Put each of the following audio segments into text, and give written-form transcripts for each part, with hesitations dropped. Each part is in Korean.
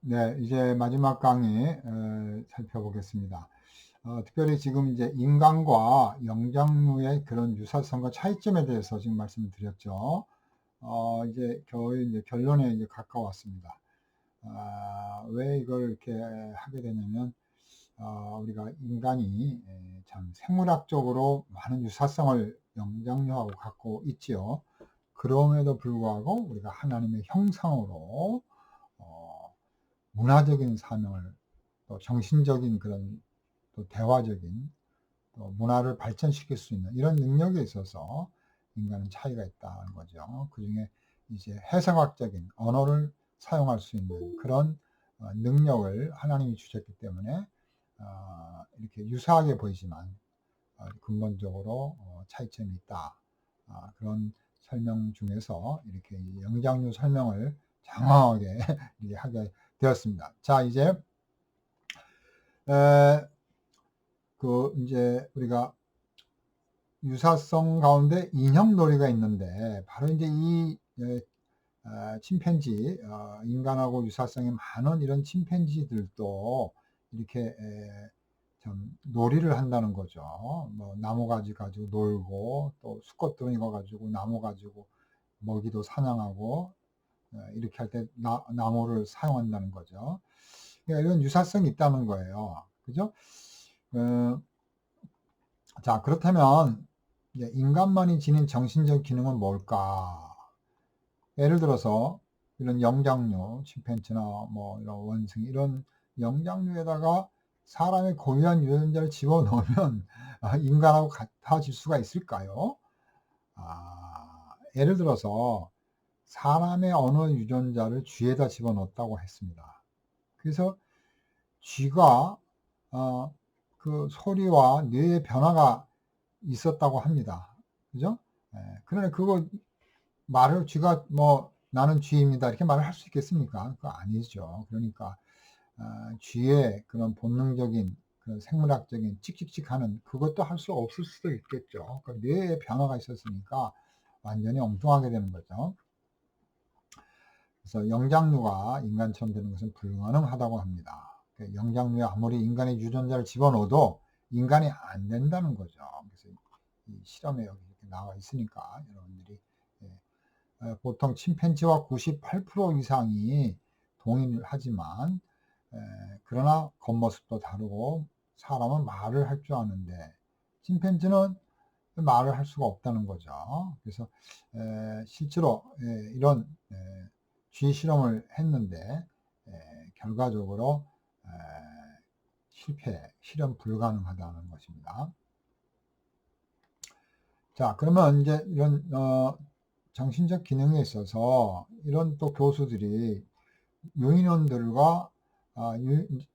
네, 이제 마지막 강의 살펴보겠습니다. 특별히 지금 이제 인간과 영장류의 그런 유사성과 차이점에 대해서 지금 말씀드렸죠. 이제 거의 이제 결론에 이제 가까웠습니다. 왜 이걸 이렇게 하게 되냐면, 우리가 인간이 참 생물학적으로 많은 유사성을 영장류하고 갖고 있지요. 그럼에도 불구하고 우리가 하나님의 형상으로 어, 문화적인 사명을, 또 정신적인 그런, 또 대화적인, 또 문화를 발전시킬 수 있는 이런 능력에 있어서 인간은 차이가 있다는 거죠. 그 중에 이제 해석학적인 언어를 사용할 수 있는 그런 능력을 하나님이 주셨기 때문에 이렇게 유사하게 보이지만 근본적으로 차이점이 있다. 그런 설명 중에서 이렇게 영장류 설명을 장황하게 이렇게 하게 되었습니다. 자, 이제 이제 우리가 유사성 가운데 인형놀이가 있는데, 바로 이제 이 침팬지, 인간하고 유사성이 많은 이런 침팬지들도 이렇게 참 놀이를 한다는 거죠. 뭐 나무가지 가지고 놀고, 또 수컷들은 이거 가지고 나무 가지고 먹이도 사냥하고, 이렇게 할 때 나무를 사용한다는 거죠. 그러니까 이런 유사성이 있다는 거예요. 그죠? 어, 자, 그렇다면 이제 인간만이 지닌 정신적 기능은 뭘까? 예를 들어서 이런 영장류, 침팬지나 뭐 이런 원숭이 이런 영장류에다가 사람의 고유한 유전자를 집어넣으면 인간하고 같아질 수가 있을까요? 예를 들어서 사람의 언어 유전자를 쥐에다 집어넣었다고 했습니다. 그래서 쥐가 그 소리와 뇌의 변화가 있었다고 합니다. 그죠? 그러나 그거 말을 쥐가 뭐 나는 쥐입니다 이렇게 말을 할 수 있겠습니까? 그거 아니죠. 그러니까 쥐의 그런 본능적인 그런 생물학적인 찍찍찍하는 그것도 할 수 없을 수도 있겠죠. 그러니까 뇌에 변화가 있었으니까 완전히 엉뚱하게 되는 거죠. 그래서 영장류가 인간처럼 되는 것은 불가능하다고 합니다. 영장류에 아무리 인간의 유전자를 집어넣어도 인간이 안 된다는 거죠. 그래서 이 실험에 여기 이렇게 나와 있으니까 여러분들이 보통 침팬지와 98% 이상이 동의를 하지만 그러나 겉모습도 다르고 사람은 말을 할 줄 아는데 침팬지는 말을 할 수가 없다는 거죠. 그래서 실제로 이런 쥐 실험을 했는데 결과적으로 실패, 실험 불가능하다는 것입니다. 자, 그러면 이제 이런 정신적 기능에 있어서 이런 또 교수들이 유인원들과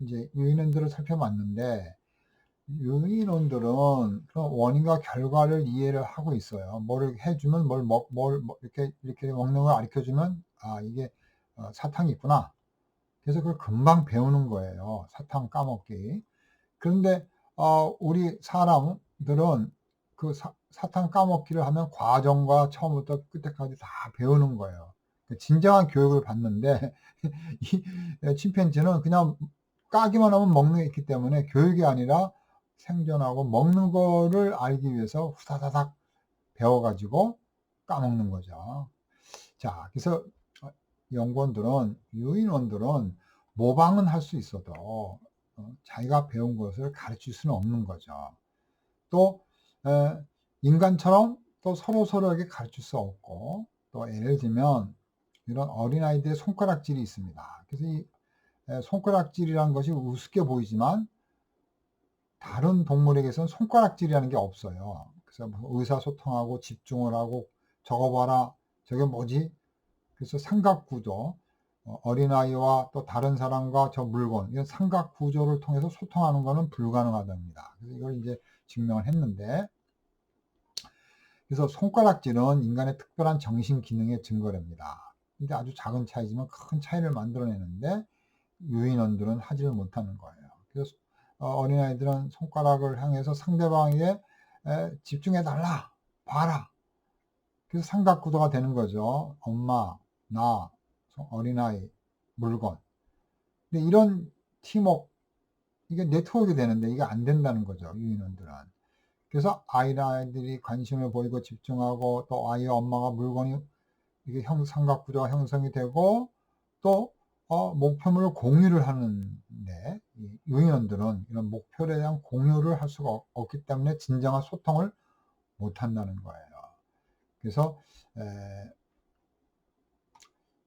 이제 유인원들을 살펴봤는데, 유인원들은 그런 원인과 결과를 이해를 하고 있어요. 뭐를 해주면 이렇게 먹는 걸 가르쳐 주면 이게 사탕이 있구나. 그래서 그걸 금방 배우는 거예요. 사탕 까먹기. 그런데 우리 사람들은 그 사탕 까먹기를 하면 과정과 처음부터 끝까지 다 배우는 거예요. 그 진정한 교육을 받는데 이 침팬지는 그냥 까기만 하면 먹는 게 있기 때문에 교육이 아니라 생존하고 먹는 거를 알기 위해서 후다다닥 배워가지고 까먹는 거죠. 자, 그래서 연구원들은, 유인원들은 모방은 할 수 있어도 자기가 배운 것을 가르칠 수는 없는 거죠. 또 인간처럼 또 서로에게 가르칠 수 없고, 또 예를 들면 이런 어린아이들의 손가락질이 있습니다. 그래서 이 손가락질이라는 것이 우습게 보이지만 다른 동물에게서는 손가락질이라는 게 없어요. 그래서 의사소통하고 집중을 하고 저거 봐라, 저게 뭐지? 그래서 삼각구조, 어린아이와 또 다른 사람과 저 물건, 이런 삼각구조를 통해서 소통하는 것은 불가능하답니다. 그래서 이걸 이제 증명을 했는데, 그래서 손가락질은 인간의 특별한 정신 기능의 증거랍니다. 근데 아주 작은 차이지만 큰 차이를 만들어내는데 유인원들은 하지를 못하는 거예요. 그래서 어린아이들은 손가락을 향해서 상대방에게 집중해달라, 봐라. 그래서 삼각구도가 되는 거죠. 엄마, 나, 어린아이, 물건. 근데 이런 팀워크, 이게 네트워크가 되는데 이게 안 된다는 거죠, 유인원들은. 그래서 아이들이 관심을 보이고 집중하고, 또 아이와 엄마가 물건이 이게 삼각구조가 형성이 되고, 또 목표물을 공유를 하는데, 이 유인원들은 이런 목표에 대한 공유를 할 수가 없기 때문에 진정한 소통을 못 한다는 거예요. 그래서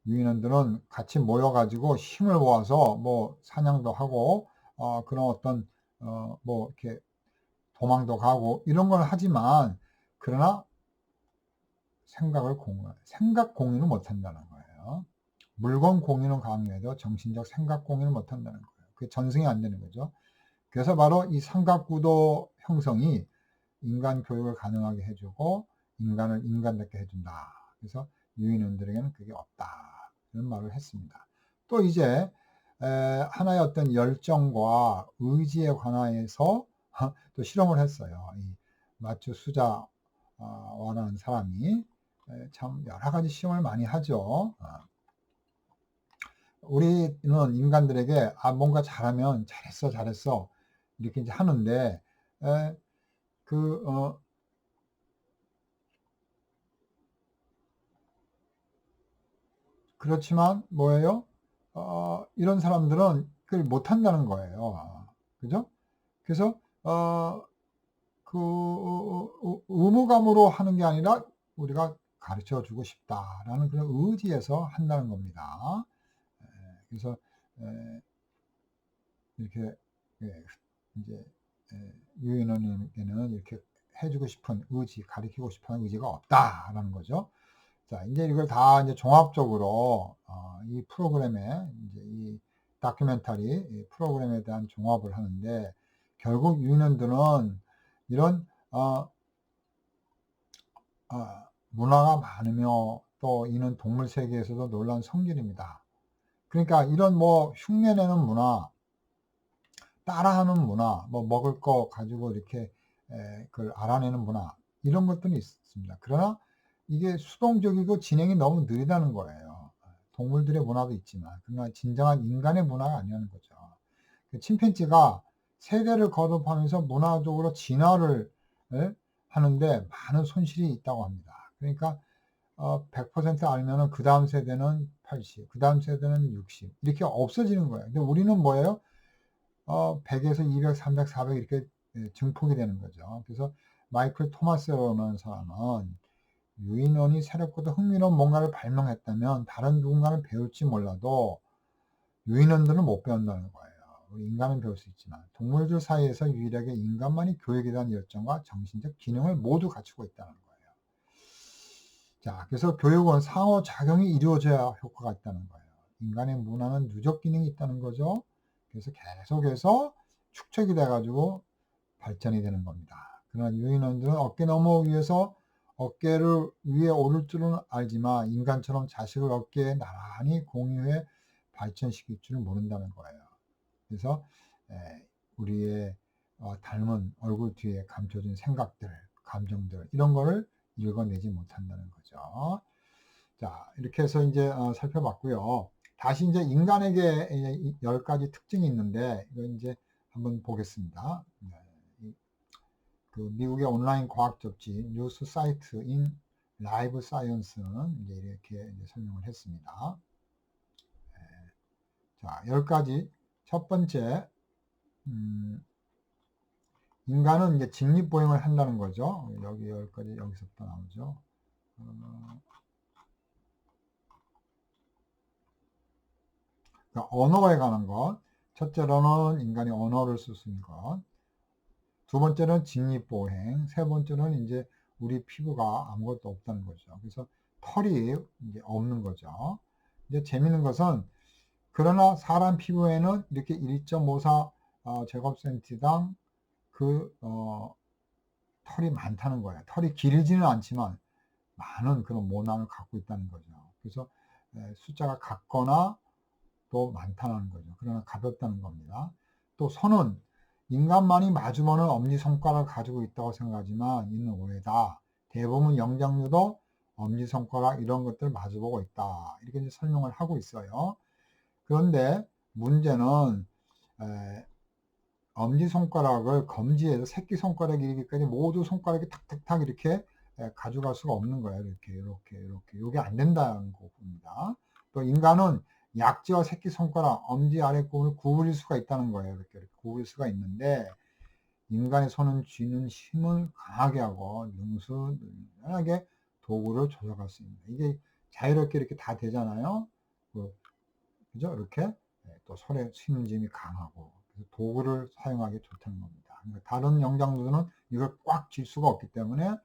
유인원들은 같이 모여가지고 힘을 모아서 뭐 사냥도 하고, 그런 어떤 뭐 이렇게 도망도 가고 이런 걸 하지만, 그러나 생각 공유는 못 한다는 거예요. 물건 공유는 가능해도 정신적 생각 공유는 못 한다는 거예요. 그게 전승이 안 되는 거죠. 그래서 바로 이 삼각구도 형성이 인간 교육을 가능하게 해주고, 인간을 인간답게 해준다. 그래서 유인원들에게는 그게 없다. 이런 말을 했습니다. 또 이제 하나의 어떤 열정과 의지에 관하여서 또 실험을 했어요. 이 마츠 수자와라는 사람이 참 여러 가지 시험을 많이 하죠. 우리는 인간들에게 뭔가 잘하면 잘했어 이렇게 이제 하는데, 그 그렇지만 뭐예요? 이런 사람들은 그걸 못한다는 거예요. 그죠? 그래서 그 의무감으로 하는 게 아니라 우리가 가르쳐 주고 싶다라는 그런 의지에서 한다는 겁니다. 그래서 이렇게 이제 유인원에게는 이렇게 해주고 싶은 의지, 가르치고 싶은 의지가 없다라는 거죠. 자, 이제 이걸 다 이제 종합적으로 이 프로그램에 이제 이 다큐멘터리 이 프로그램에 대한 종합을 하는데, 결국 유인원들은 이런 문화가 많으며, 또 이는 동물 세계에서도 놀라운 성질입니다. 그러니까 이런 뭐 흉내내는 문화, 따라하는 문화, 뭐 먹을 거 가지고 이렇게 그걸 알아내는 문화, 이런 것들이 있습니다. 그러나 이게 수동적이고 진행이 너무 느리다는 거예요. 동물들의 문화도 있지만, 그러나 진정한 인간의 문화가 아니라는 거죠. 침팬지가 세대를 거듭하면서 문화적으로 진화를 하는데 많은 손실이 있다고 합니다. 그러니까 100% 알면은 그 다음 세대는 80, 그 다음 세대는 60 이렇게 없어지는 거예요. 근데 우리는 뭐예요? 100에서 200, 300, 400 이렇게 증폭이 되는 거죠. 그래서 마이클 토마스라는 사람은, 유인원이 새롭고도 흥미로운 뭔가를 발명했다면 다른 누군가는 배울지 몰라도 유인원들은 못 배운다는 거예요. 우리 인간은 배울 수 있지만 동물들 사이에서 유일하게 인간만이 교육에 대한 열정과 정신적 기능을 모두 갖추고 있다는 거예요. 자, 그래서 교육은 상호작용이 이루어져야 효과가 있다는 거예요. 인간의 문화는 누적 기능이 있다는 거죠. 그래서 계속해서 축적이 돼가지고 발전이 되는 겁니다. 그러나 유인원들은 어깨 너머 위에서 어깨를 위에 오를 줄은 알지만, 인간처럼 자식을 어깨에 나란히 공유해 발전시킬 줄은 모른다는 거예요. 그래서 우리의 닮은 얼굴 뒤에 감춰진 생각들, 감정들, 이런 거를 읽어내지 못한다는 거죠. 자, 이렇게 해서 이제 살펴봤고요. 다시 이제 인간에게 10가지 특징이 있는데, 이거 이제 한번 보겠습니다. 그 미국의 온라인 과학 잡지 뉴스 사이트인 라이브 사이언스는 이제 이렇게 이제 설명을 했습니다. 자, 10가지. 첫 번째, 인간은 이제 직립보행을 한다는 거죠. 여기 10가지 여기서부터 나오죠. 그러니까 언어에 관한 것. 첫째로는 인간이 언어를 쓸 수 있는 것. 두 번째는 직립보행. 세 번째는 이제 우리 피부가 아무것도 없다는 거죠. 그래서 털이 이제 없는 거죠. 이제 재밌는 것은, 그러나 사람 피부에는 이렇게 1.54 제곱센티당 그 털이 많다는 거예요. 털이 길지는 않지만 많은 그런 모낭을 갖고 있다는 거죠. 그래서 숫자가 같거나 또 많다는 거죠. 그러나 가볍다는 겁니다. 또 손은 인간만이 마주보는 엄지손가락을 가지고 있다고 생각하지만 이는 오해다. 대부분 영장류도 엄지손가락 이런 것들을 마주보고 있다. 이렇게 이제 설명을 하고 있어요. 그런데 문제는 엄지손가락을 검지해서 새끼손가락 이르기까지 모두 손가락이 탁탁탁 이렇게 가져갈 수가 없는 거예요. 이렇게. 이게 안 된다는 겁니다. 또 인간은 약지와 새끼손가락, 엄지 아랫부분을 구부릴 수가 있다는 거예요. 이렇게 구부릴 수가 있는데, 인간의 손은 쥐는 힘을 강하게 하고 능수능란하게 도구를 조작할 수 있습니다. 이게 자유롭게 이렇게 다 되잖아요. 그죠? 이렇게 또 손에 쥐는 힘이 강하고 도구를 사용하기 좋다는 겁니다. 그러니까 다른 영장류들은 이걸 꽉 쥘 수가 없기 때문에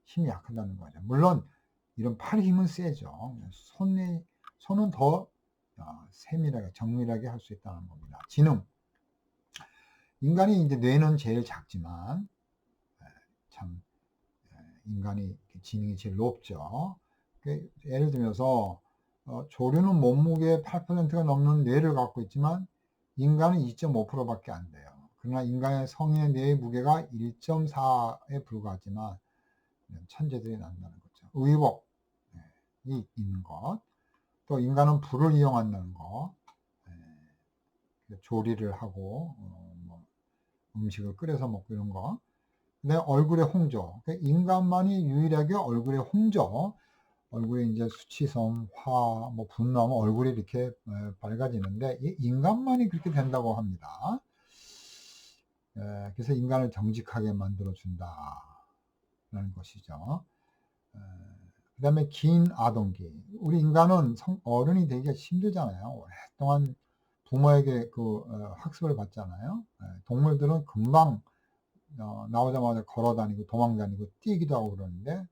힘이 약하다는 거죠. 물론 이런 팔 힘은 세죠. 손은 더 세밀하게 정밀하게 할 수 있다는 겁니다. 지능. 인간이 이제 뇌는 제일 작지만 참 인간이 지능이 제일 높죠. 예를 들면서 조류는 몸무게의 8%가 넘는 뇌를 갖고 있지만 인간은 2.5%밖에 안 돼요. 그러나 인간의 성인의 뇌의 무게가 1.4에 불과하지만 천재들이 난다는 거죠. 의복이 있는 것, 또 인간은 불을 이용한다는 것, 조리를 하고 뭐 음식을 끓여서 먹고 이런 거. 근데 얼굴의 홍조, 인간만이 유일하게 얼굴의 홍조, 얼굴에 이제 수치심, 화, 뭐 분노하면 얼굴이 이렇게 밝아지는데 인간만이 그렇게 된다고 합니다. 그래서 인간을 정직하게 만들어 준다라는 것이죠. 그 다음에 긴 아동기. 우리 인간은 어른이 되기가 힘들잖아요. 오랫동안 부모에게 학습을 받잖아요. 동물들은 금방 나오자마자 걸어 다니고 도망 다니고 뛰기도 하고 그러는데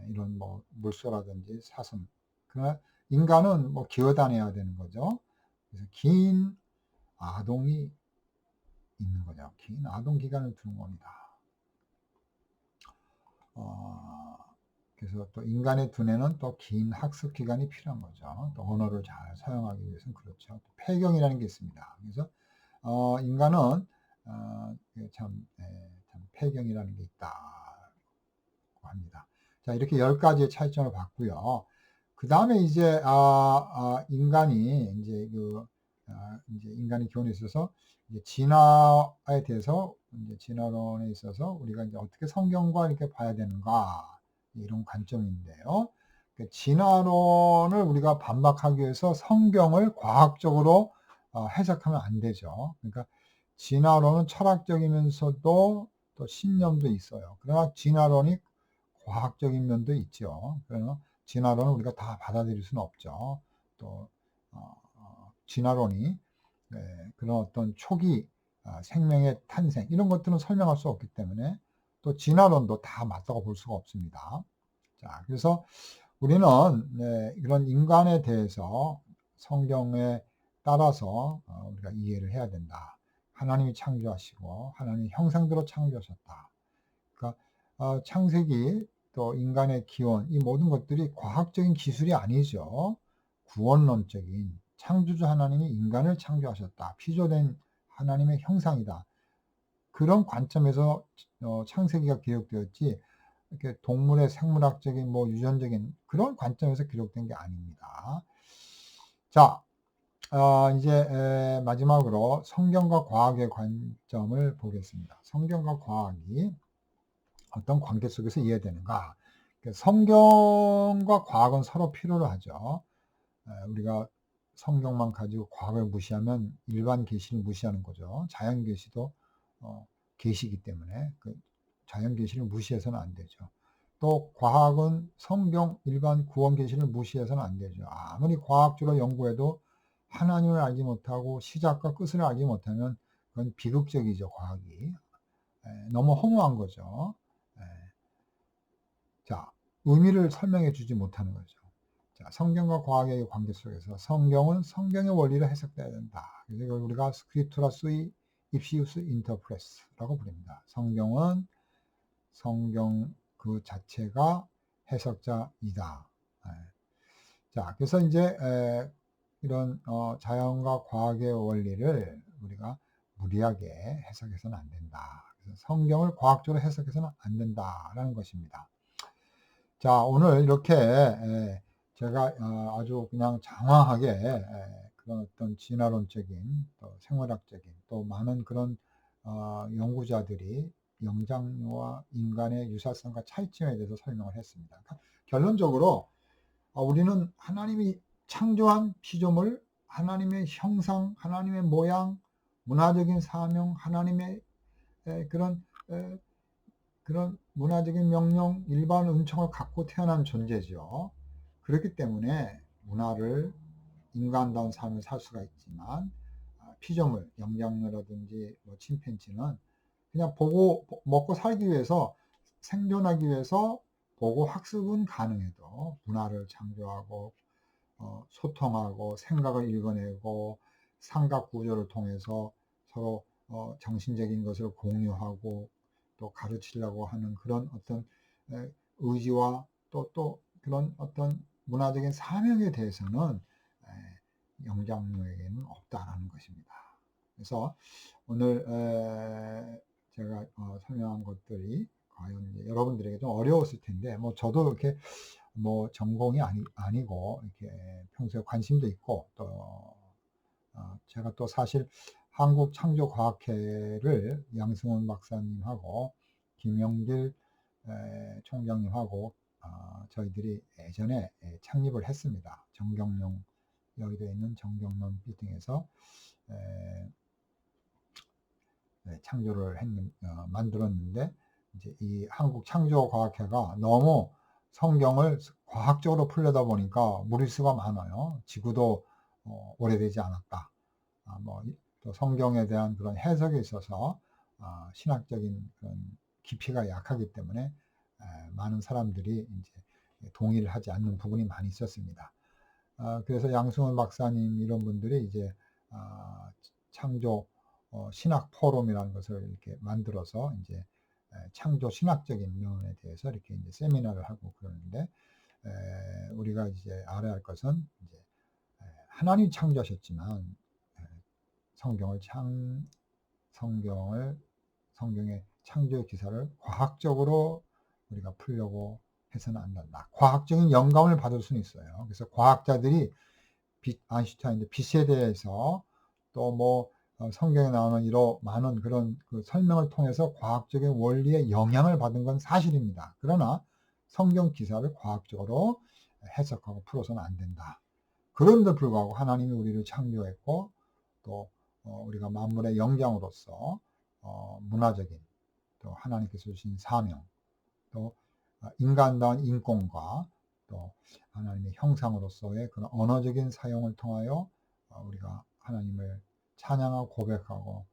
이런 뭐 물소라든지 사슴. 그러나 인간은 뭐 기어다녀야 되는 거죠. 그래서 긴 아동이 있는 거죠. 긴 아동 기간을 두는 겁니다. 그래서 또 인간의 두뇌는 또 긴 학습 기간이 필요한 거죠. 또 언어를 잘 사용하기 위해서는 그렇죠. 또 폐경이라는 게 있습니다. 그래서 인간은 참 폐경이라는 게 있다고 합니다. 자, 이렇게 10가지의 차이점을 봤고요. 그 다음에 이제 인간이 이제 인간의 기원에 있어서 이제 진화에 대해서 이제 진화론에 있어서 우리가 이제 어떻게 성경과 이렇게 봐야 되는가 이런 관점인데요. 진화론을 우리가 반박하기 위해서 성경을 과학적으로 해석하면 안 되죠. 그러니까 진화론은 철학적이면서도 또 신념도 있어요. 그러나 진화론이 과학적인 면도 있죠. 그러나 진화론을 우리가 다 받아들일 수는 없죠. 또 진화론이 그런 어떤 초기 생명의 탄생 이런 것들은 설명할 수 없기 때문에 또 진화론도 다 맞다고 볼 수가 없습니다. 자, 그래서 우리는 이런 인간에 대해서 성경에 따라서 우리가 이해를 해야 된다. 하나님이 창조하시고 하나님의 형상대로 창조하셨다. 그러니까 창세기 또 인간의 기원 이 모든 것들이 과학적인 기술이 아니죠. 구원론적인 창조주 하나님이 인간을 창조하셨다. 피조된 하나님의 형상이다. 그런 관점에서 창세기가 기록되었지 이렇게 동물의 생물학적인 뭐 유전적인 그런 관점에서 기록된 게 아닙니다. 자, 이제 마지막으로 성경과 과학의 관점을 보겠습니다. 성경과 과학이 어떤 관계 속에서 이해되는가? 성경과 과학은 서로 필요로 하죠. 우리가 성경만 가지고 과학을 무시하면 일반 계시를 무시하는 거죠. 자연 계시도 계시이기 때문에 그 자연 계시를 무시해서는 안 되죠. 또 과학은 성경 일반 구원 계시를 무시해서는 안 되죠. 아무리 과학적으로 연구해도 하나님을 알지 못하고 시작과 끝을 알지 못하면 그건 비극적이죠. 과학이 너무 허무한 거죠. 자, 의미를 설명해 주지 못하는 거죠. 자, 성경과 과학의 관계 속에서 성경은 성경의 원리를 해석해야 된다. 그래서 이걸 우리가 스크립투라 수이 입시우스 인터프레스라고 부릅니다. 성경은 성경 그 자체가 해석자이다. 자, 그래서 이제 이런 자연과 과학의 원리를 우리가 무리하게 해석해서는 안 된다. 그래서 성경을 과학적으로 해석해서는 안 된다라는 것입니다. 자, 오늘 이렇게 제가 아주 그냥 장황하게 그런 어떤 진화론적인 또 생물학적인 또 많은 그런 연구자들이 영장류와 인간의 유사성과 차이점에 대해서 설명을 했습니다. 그러니까 결론적으로 우리는 하나님이 창조한 피조물, 하나님의 형상, 하나님의 모양, 문화적인 사명, 하나님의 그런 문화적인 명령, 일반 은총을 갖고 태어난 존재죠. 그렇기 때문에 문화를 인간다운 삶을 살 수가 있지만 피조물, 영장류라든지 뭐 침팬지는 그냥 보고 먹고 살기 위해서 생존하기 위해서 보고 학습은 가능해도 문화를 창조하고 소통하고 생각을 읽어내고 삼각 구조를 통해서 서로 정신적인 것을 공유하고 또 가르치려고 하는 그런 어떤 의지와 또 그런 어떤 문화적인 사명에 대해서는 영장류에게는 없다라는 것입니다. 그래서 오늘 제가 설명한 것들이 과연 이제 여러분들에게 좀 어려웠을 텐데, 뭐 저도 이렇게 뭐 전공이 아니고 이렇게 평소에 관심도 있고 또 제가 또 사실 한국창조과학회를 양승원 박사님하고 김영길 총장님하고 저희들이 예전에 창립을 했습니다. 정경련, 여의도에 있는 정경련 빌딩에서 창조를 만들었는데, 이제 이 한국창조과학회가 너무 성경을 과학적으로 풀려다 보니까 무리수가 많아요. 지구도 오래되지 않았다. 또 성경에 대한 그런 해석에 있어서 신학적인 그런 깊이가 약하기 때문에 많은 사람들이 이제 동의를 하지 않는 부분이 많이 있었습니다. 그래서 양승원 박사님 이런 분들이 이제 창조 신학 포럼이라는 것을 이렇게 만들어서 이제 창조 신학적인 면에 대해서 이렇게 이제 세미나를 하고 그러는데, 우리가 이제 알아야 할 것은 이제 하나님이 창조하셨지만 성경의 창조의 기사를 과학적으로 우리가 풀려고 해서는 안 된다. 과학적인 영감을 받을 수는 있어요. 그래서 과학자들이 아인슈타인의 빛에 대해서 또 뭐 성경에 나오는 이런 많은 그런 그 설명을 통해서 과학적인 원리의 영향을 받은 건 사실입니다. 그러나 성경 기사를 과학적으로 해석하고 풀어서는 안 된다. 그런데 불구하고 하나님이 우리를 창조했고 또 우리가 만물의 영장으로서 문화적인 또 하나님께서 주신 사명, 또 인간다운 인권과 또 하나님의 형상으로서의 그런 언어적인 사용을 통하여 우리가 하나님을 찬양하고 고백하고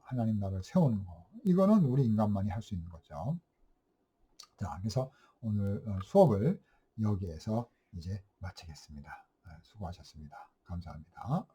하나님 나라를 세우는 거, 이거는 우리 인간만이 할 수 있는 거죠. 자, 그래서 오늘 수업을 여기에서 이제 마치겠습니다. 수고하셨습니다. 감사합니다.